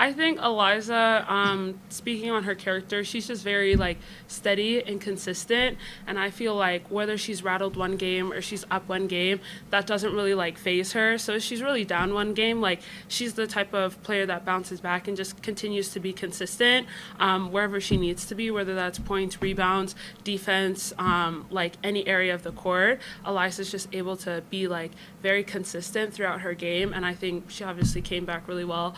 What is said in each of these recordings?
I think Eliza, speaking on her character, she's just very like steady and consistent. And I feel like whether she's rattled one game or she's up one game, that doesn't really like phase her. So if she's really down one game, like she's the type of player that bounces back and just continues to be consistent wherever she needs to be, whether that's points, rebounds, defense, like any area of the court. Eliza's just able to be like very consistent throughout her game, and I think she obviously came back really well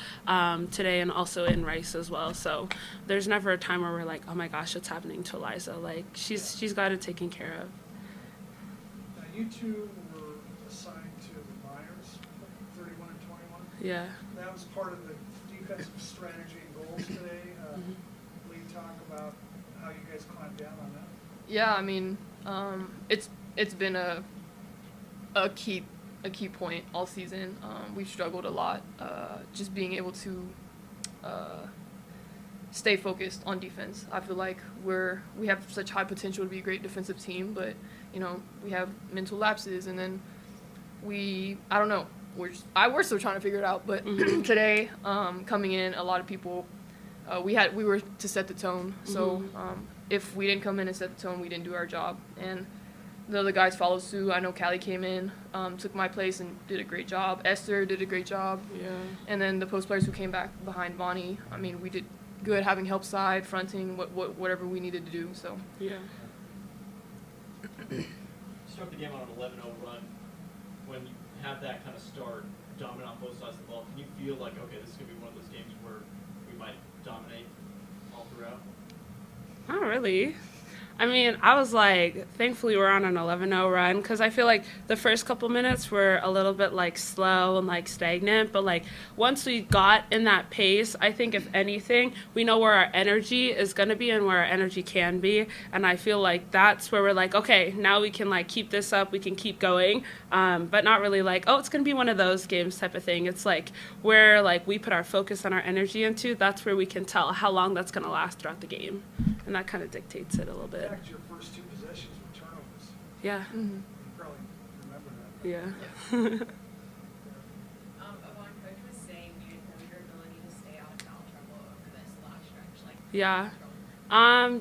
today and also in Rice as well. So there's never a time where we're like, oh my gosh, what's happening to Eliza? Like she's got it taken care of. Now you two were assigned to the Myers, 31 and 21. Yeah. That was part of the defensive strategy and goals today. Lee, talk about how you guys climbed down on that. Yeah, I mean, it's been a key point all season. We've struggled a lot, just being able to stay focused on defense. I feel like we have such high potential to be a great defensive team, but we have mental lapses, and then I don't know. We're still trying to figure it out. But today, coming in, a lot of people, we were to set the tone. So if we didn't come in and set the tone, we didn't do our job. And the other guys followed suit. I know Callie came in, took my place and did a great job. Esther did a great job. Yeah. And then the post players who came back behind Bonnie, I mean, we did good having help side, fronting, whatever we needed to do. So Yeah. Start the game on an 11-0 run. When you have that kind of start, dominant on both sides of the ball, can you feel like, okay, this is going to be one of those games where we might dominate all throughout? Not really. I mean, I was like, thankfully we're on an 11-0 run, because I feel like the first couple minutes were a little bit like slow and like stagnant, but like once we got in that pace, I think if anything, we know where our energy is going to be and where our energy can be, and I feel like that's where we're like, okay, now we can like keep this up, we can keep going, but not really like, oh, it's going to be one of those games type of thing. It's like where like we put our focus and our energy into, that's where we can tell how long that's going to last throughout the game, and that kind of dictates it a little bit. In fact, your first two possessions were turnovers. Yeah. mm-hmm. You probably remember that. Yeah. Yvonne, Coach was saying you improved your ability to stay out of foul trouble over this last stretch. Like, Yeah.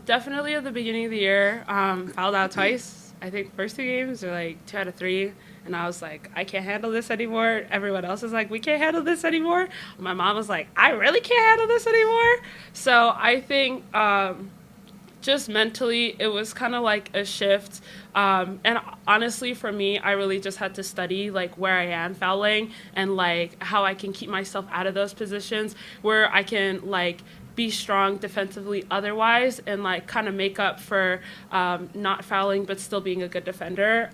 Definitely at the beginning of the year, fouled out twice. I think first two games are like 2 out of 3. And I was like, I can't handle this anymore. Everyone else is like, we can't handle this anymore. My mom was like, I really can't handle this anymore. So I think just mentally, it was kind of like a shift. And honestly, for me, I really just had to study like where I am fouling and like how I can keep myself out of those positions where I can like be strong defensively otherwise and like kind of make up for not fouling but still being a good defender,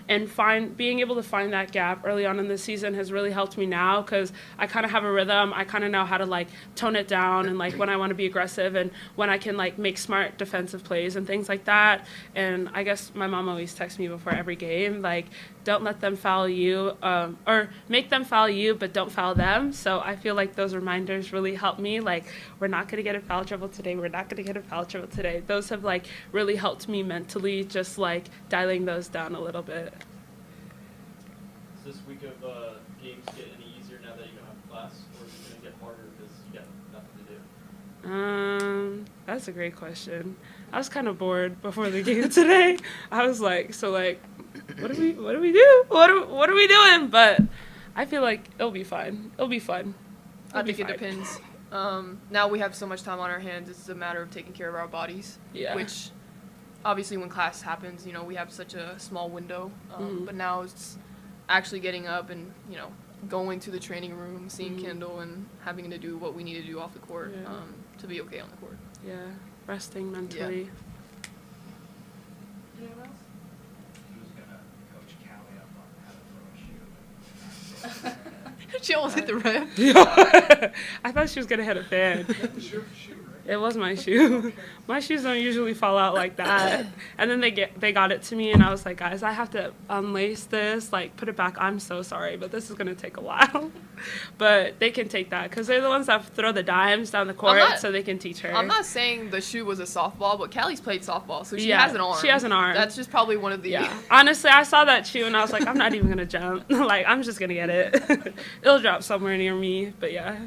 and being able to find that gap early on in the season has really helped me now, because I kind of have a rhythm. I kind of know how to like tone it down and like when I want to be aggressive and when I can like make smart defensive plays and things like that. And I guess my mom always texts me before every game like, don't let them foul you, or make them foul you, but don't foul them. So I feel like those reminders really help me. Like, we're not going to get in foul trouble today. We're not going to get in foul trouble today. Those have like really helped me mentally, just like dialing those down a little bit. Does this week of games get any easier now that you don't have class, or is it going to get harder because you got nothing to do? That's a great question. I was kind of bored before the game today. I was like, so like, what do we do? What are we doing? But I feel like it'll be fine. It'll be fun. I think it depends. Now we have so much time on our hands, it's a matter of taking care of our bodies. Yeah. Which, obviously, when class happens, we have such a small window. But now it's actually getting up and, going to the training room, seeing Kendall, and having to do what we need to do off the court to be okay on the court. Yeah, resting mentally. Yeah. anyone else? Who's gonna coach Callie up on how to throw a shoe? She almost hit the rim. I thought she was gonna hit a fan. That was your shoe, right? It was my shoe. My shoes don't usually fall out like that. And then they got it to me, and I was like, guys, I have to unlace this, like put it back. I'm so sorry, but this is gonna take a while. But they can take that because they're the ones that throw the dimes down the court, so they can teach her. I'm not saying the shoe was a softball, but Callie's played softball, so she has an arm. She has an arm. That's just probably one of the. Yeah. Honestly, I saw that shoe and I was like, I'm not even gonna jump. Like, I'm just gonna get it. It'll drop somewhere near me. But yeah.